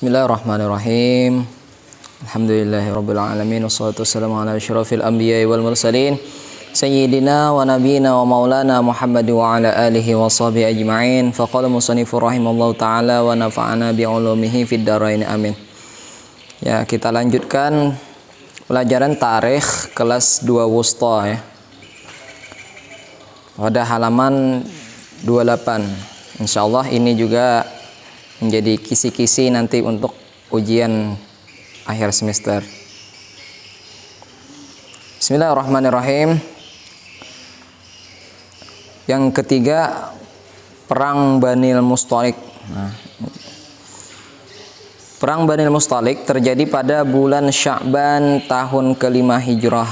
Bismillahirrahmanirrahim. Alhamdulillahirabbil alamin wassalatu wassalamu ala asyrafil anbiya'i wal mursalin sayyidina wa nabiyina wa maulana Muhammad wa ala alihi wa sahbihi ajma'in. Faqala musannifu rahimallahu taala wa nafa'ana bi ulumihi fid dharain amin. Ya, kita lanjutkan pelajaran tarikh kelas 2 wusta ya. Pada halaman 28. Insyaallah ini juga menjadi kisi-kisi nanti untuk ujian akhir semester. Bismillahirrahmanirrahim. Yang ketiga, Perang Banil Mustalik. Perang Banil Mustalik terjadi pada bulan Sya'ban tahun ke-5 Hijrah.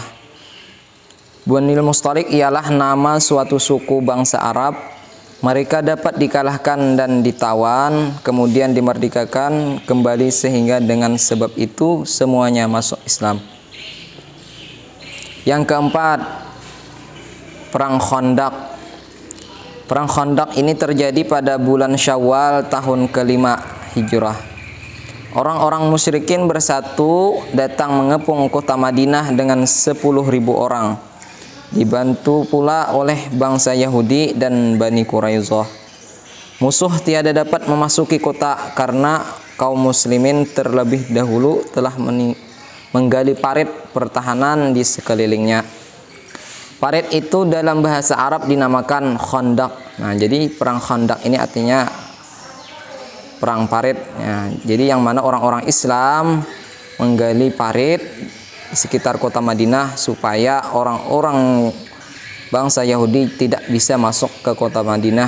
Banil Mustalik ialah nama suatu suku bangsa Arab. Mereka dapat dikalahkan dan ditawan, kemudian dimerdekakan kembali sehingga dengan sebab itu semuanya masuk Islam. Yang keempat, Perang Khandaq. Perang Khandaq ini terjadi pada bulan Syawal tahun ke-5 Hijrah. Orang-orang musyrikin bersatu datang mengepung kota Madinah dengan 10.000 orang. Dibantu pula oleh bangsa Yahudi dan Bani Quraisyah. Musuh tiada dapat memasuki kota karena kaum muslimin terlebih dahulu telah menggali parit pertahanan di sekelilingnya. Parit itu dalam bahasa Arab dinamakan Khandaq. Nah, jadi perang Khandaq ini artinya perang parit ya. Jadi yang mana orang-orang Islam menggali parit di sekitar kota Madinah supaya orang-orang bangsa Yahudi tidak bisa masuk ke kota Madinah.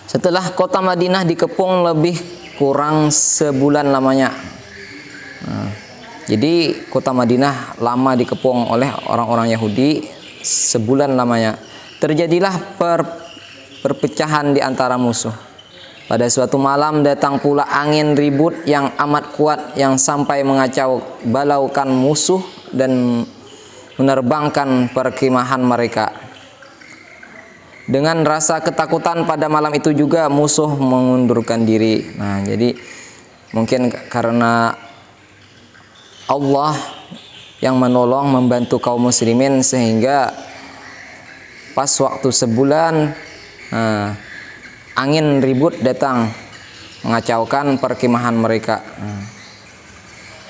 Setelah kota Madinah dikepung lebih kurang sebulan lamanya. Jadi kota Madinah lama dikepung oleh orang-orang Yahudi, sebulan lamanya. Terjadilah perpecahan di antara musuh. Pada suatu malam datang pula angin ribut yang amat kuat yang sampai mengacau balaukan musuh dan menerbangkan perkemahan mereka. Dengan rasa ketakutan pada malam itu juga musuh mengundurkan diri. Nah, jadi mungkin karena Allah yang menolong membantu kaum muslimin sehingga pas waktu sebulan angin ribut datang mengacaukan perkemahan mereka.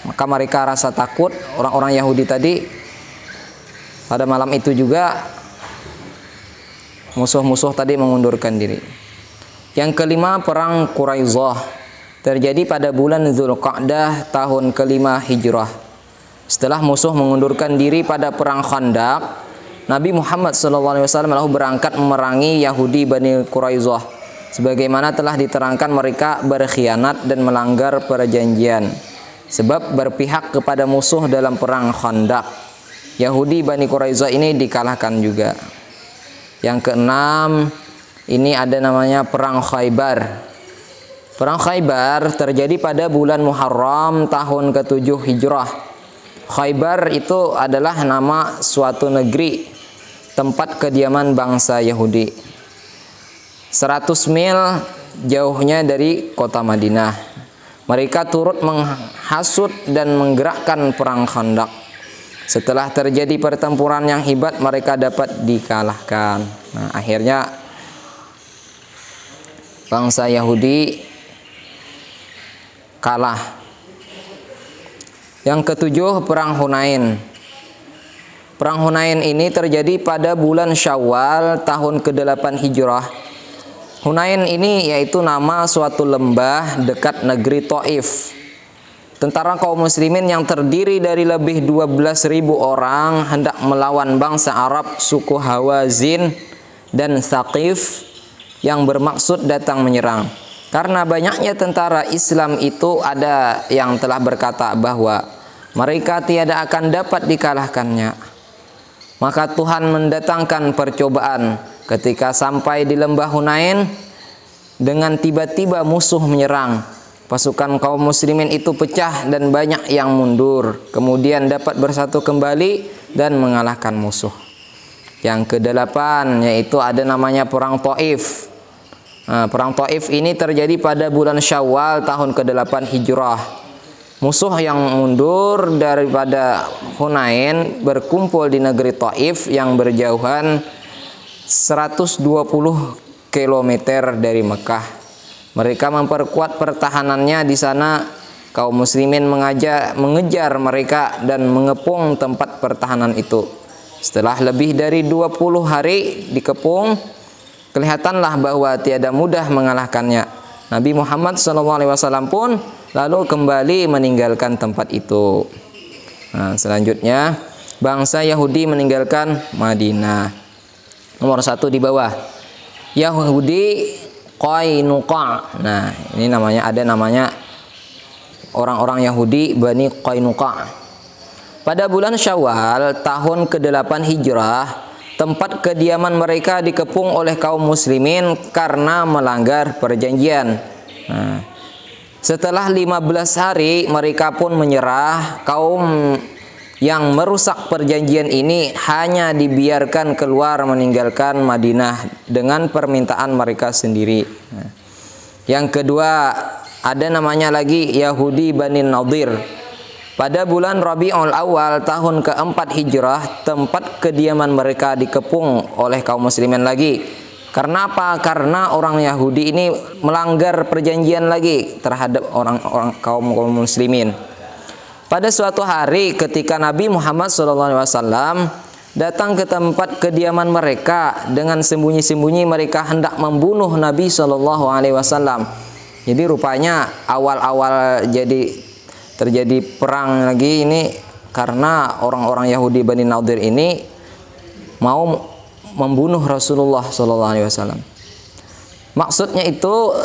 Maka mereka rasa takut, orang-orang Yahudi tadi pada malam itu juga musuh-musuh tadi mengundurkan diri. Yang kelima, Perang Quraisyah terjadi pada bulan Dzulqa'dah tahun ke-5 Hijrah. Setelah musuh mengundurkan diri pada perang Khandaq, Nabi Muhammad SAW lalu berangkat memerangi Yahudi Bani Quraisyah. Sebagaimana telah diterangkan, mereka berkhianat dan melanggar perjanjian sebab berpihak kepada musuh dalam perang Khandaq. Yahudi Bani Quraisyah ini dikalahkan juga. Yang keenam, ini ada namanya Perang Khaybar. Perang Khaybar terjadi pada bulan Muharram tahun ke-7 Hijrah. Khaybar itu adalah nama suatu negeri, tempat kediaman bangsa Yahudi. 100 mil jauhnya dari kota Madinah. Mereka turut menghasut dan menggerakkan perang Khandaq. Setelah terjadi pertempuran yang hebat, mereka dapat dikalahkan. Nah, akhirnya bangsa Yahudi kalah. Yang ketujuh, Perang Hunain. Perang Hunain ini terjadi pada bulan Syawal tahun ke-8 Hijrah. Hunain ini yaitu nama suatu lembah dekat negeri Taif. Tentara kaum muslimin yang terdiri dari lebih 12.000 orang hendak melawan bangsa Arab suku Hawazin dan Thaqif yang bermaksud datang menyerang. Karena banyaknya tentara Islam itu, ada yang telah berkata bahwa mereka tiada akan dapat dikalahkannya. Maka Tuhan mendatangkan percobaan. Ketika sampai di lembah Hunain, dengan tiba-tiba musuh menyerang. Pasukan kaum muslimin itu pecah dan banyak yang mundur. Kemudian dapat bersatu kembali dan mengalahkan musuh. Yang ke-8 yaitu ada namanya Perang Taif. Perang Taif ini terjadi pada bulan Syawal tahun ke-8 Hijrah. Musuh yang mundur daripada Hunain berkumpul di negeri Taif yang berjauhan 120 km dari Mekah. Mereka memperkuat pertahanannya di sana. Kaum muslimin mengejar mereka dan mengepung tempat pertahanan itu. Setelah lebih dari 20 hari dikepung, kelihatanlah bahwa tiada mudah mengalahkannya. Nabi Muhammad SAW pun lalu kembali meninggalkan tempat itu. Selanjutnya, bangsa Yahudi meninggalkan Madinah. Nomor 1 di bawah, Yahudi Qainuqa. Nah, ini ada namanya orang-orang Yahudi Bani Qainuqa. Pada bulan Syawal tahun ke-8 Hijrah, tempat kediaman mereka dikepung oleh kaum muslimin karena melanggar perjanjian. Setelah 15 hari mereka pun menyerah. Kaum yang merusak perjanjian ini hanya dibiarkan keluar meninggalkan Madinah dengan permintaan mereka sendiri. Yang kedua, ada namanya lagi Yahudi Bani Nadir. Pada bulan Rabiul Awal tahun ke-4 Hijrah, tempat kediaman mereka dikepung oleh kaum muslimin lagi. Karena apa? Karena orang Yahudi ini melanggar perjanjian lagi terhadap orang kaum muslimin. Pada suatu hari ketika Nabi Muhammad SAW datang ke tempat kediaman mereka, dengan sembunyi-sembunyi mereka hendak membunuh Nabi SAW. Jadi rupanya awal-awal terjadi perang lagi ini karena orang-orang Yahudi Bani Nadir ini mau membunuh Rasulullah SAW. Maksudnya itu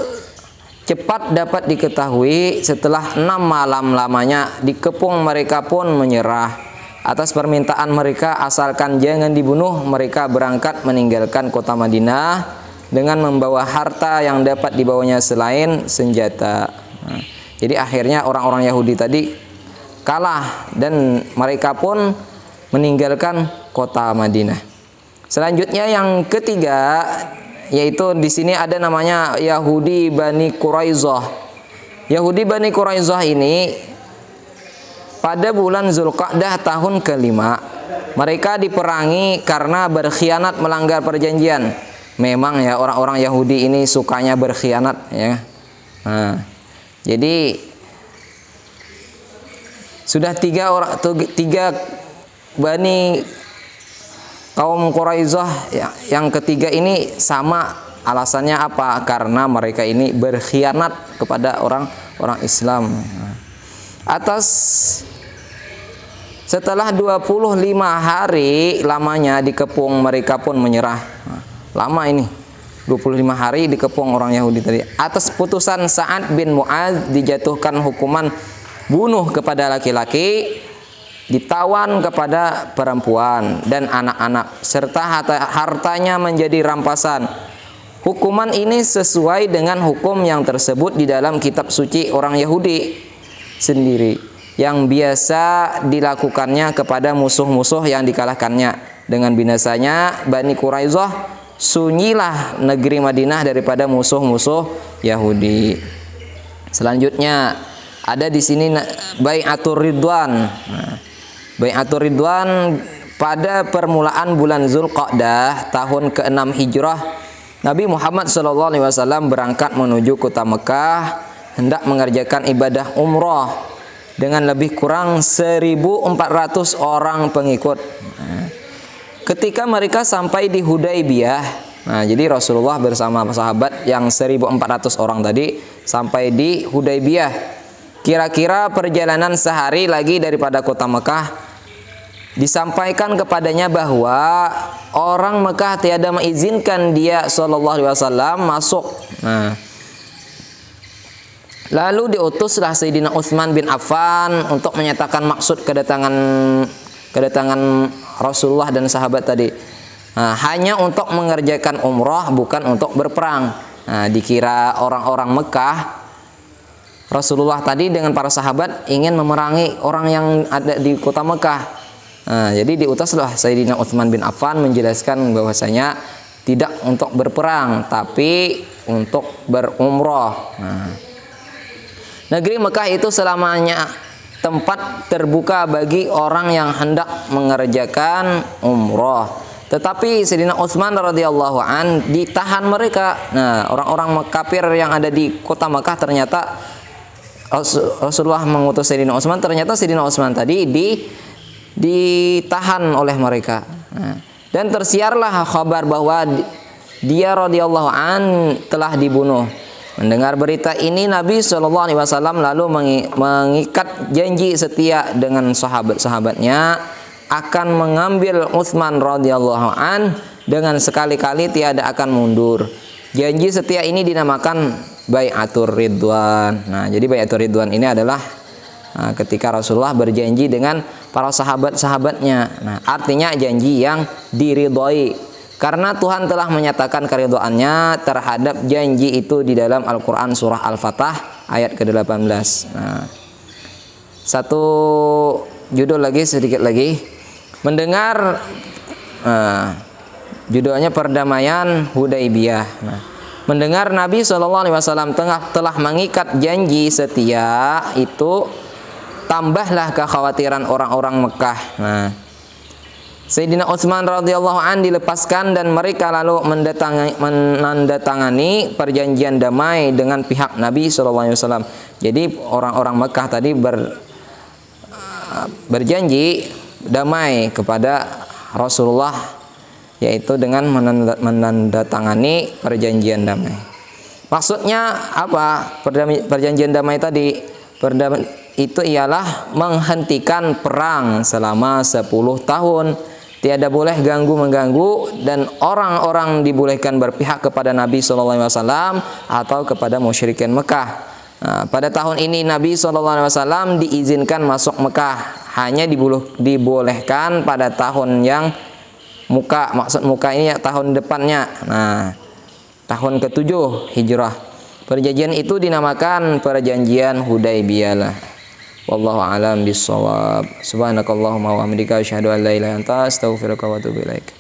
cepat dapat diketahui. Setelah 6 malam lamanya dikepung, mereka pun menyerah. Atas permintaan mereka, asalkan jangan dibunuh, mereka berangkat meninggalkan kota Madinah dengan membawa harta yang dapat dibawanya selain senjata. Jadi akhirnya orang-orang Yahudi tadi kalah dan mereka pun meninggalkan kota Madinah. Selanjutnya yang ketiga, yaitu di sini ada namanya Yahudi Bani Quraizah. Yahudi Bani Quraizah ini pada bulan Zulqa'dah tahun ke-5 mereka diperangi karena berkhianat melanggar perjanjian. Memang ya, orang-orang Yahudi ini sukanya berkhianat ya. Jadi sudah tiga Bani kaum Quraizah yang ketiga ini sama. Alasannya apa? Karena mereka ini berkhianat kepada orang Islam. Setelah 25 hari lamanya dikepung, mereka pun menyerah. Lama ini 25 hari dikepung orang Yahudi tadi. Atas putusan Sa'ad bin Mu'adz dijatuhkan hukuman bunuh kepada laki-laki, ditawan kepada perempuan dan anak-anak, serta hartanya menjadi rampasan. Hukuman ini sesuai dengan hukum yang tersebut di dalam kitab suci orang Yahudi sendiri, yang biasa dilakukannya kepada musuh-musuh yang dikalahkannya. Dengan binasanya Bani Quraizah, sunyilah negeri Madinah daripada musuh-musuh Yahudi. Selanjutnya ada di sini Bai'atur Ridwan. Bai'atur Ridwan pada permulaan bulan Zulqa'dah tahun ke-6 Hijrah, Nabi Muhammad SAW berangkat menuju kota Mekah hendak mengerjakan ibadah umrah dengan lebih kurang 1.400 orang pengikut. Ketika mereka sampai di Hudaybiyah, jadi Rasulullah bersama sahabat yang 1.400 orang tadi sampai di Hudaybiyah. Kira-kira perjalanan sehari lagi daripada kota Mekah. Disampaikan kepadanya bahwa orang Mekah tiada mengizinkan dia SAW masuk. Lalu diutuslah Sayyidina Utsman bin Affan untuk menyatakan maksud kedatangan Rasulullah dan sahabat tadi. Hanya untuk mengerjakan umrah, bukan untuk berperang. Dikira orang-orang Mekah, Rasulullah tadi dengan para sahabat ingin memerangi orang yang ada di kota Mekah. Jadi diutuslah Sayyidina Utsman bin Affan menjelaskan bahwasanya tidak untuk berperang, tapi untuk berumroh. Nah, negeri Mekah itu selamanya tempat terbuka bagi orang yang hendak mengerjakan umroh. Tetapi Sayyidina Utsman radhiyallahu an ditahan mereka. Nah, orang-orang kafir yang ada di kota Mekah ternyata Rasulullah mengutus Sayyidina Utsman, ternyata Sayyidina Utsman tadi ditahan oleh mereka. Nah, dan tersiarlah kabar bahwa dia radhiyallahu an telah dibunuh. Mendengar berita ini, Nabi SAW lalu mengikat janji setia dengan sahabat-sahabatnya akan mengambil Utsman radhiyallahu an dengan sekali-kali tiada akan mundur. Janji setia ini dinamakan Bai'atur Ridwan. Nah, jadi Bai'atur Ridwan ini adalah ketika Rasulullah berjanji dengan para sahabat-sahabatnya. Nah, artinya janji yang diridhoi. Karena Tuhan telah menyatakan keridhaannya terhadap janji itu di dalam Al-Quran surah Al-Fatah ayat ke-18. Nah, satu judul lagi, sedikit lagi. Mendengar judulnya Perdamaian Hudaibiyah. Nah, mendengar Nabi SAW telah mengikat janji setia itu, tambahlah kekhawatiran orang-orang Mekah. Nah, Sayyidina Utsman radhiyallahu an dilepaskan dan mereka lalu menandatangani perjanjian damai dengan pihak Nabi SAW. Jadi orang-orang Mekah tadi berjanji damai kepada Rasulullah, yaitu dengan menandatangani perjanjian damai. Maksudnya apa? Perjanjian damai tadi itu ialah menghentikan perang selama 10 tahun. Tiada boleh ganggu-mengganggu, dan orang-orang dibolehkan berpihak kepada Nabi SAW atau kepada musyrikin Mekah. Nah, pada tahun ini Nabi SAW diizinkan masuk Mekah, hanya dibolehkan pada tahun yang muka. Maksud muka ini ya, tahun depannya. Nah, tahun ke-7 Hijrah. Perjanjian itu dinamakan Perjanjian Hudaibiyah lah. Wallahu a'lam bishawab. Subhanakallahumma wa bihamdika asyhadu an la ilaha illa anta astaghfiruka wa atubu ilaik.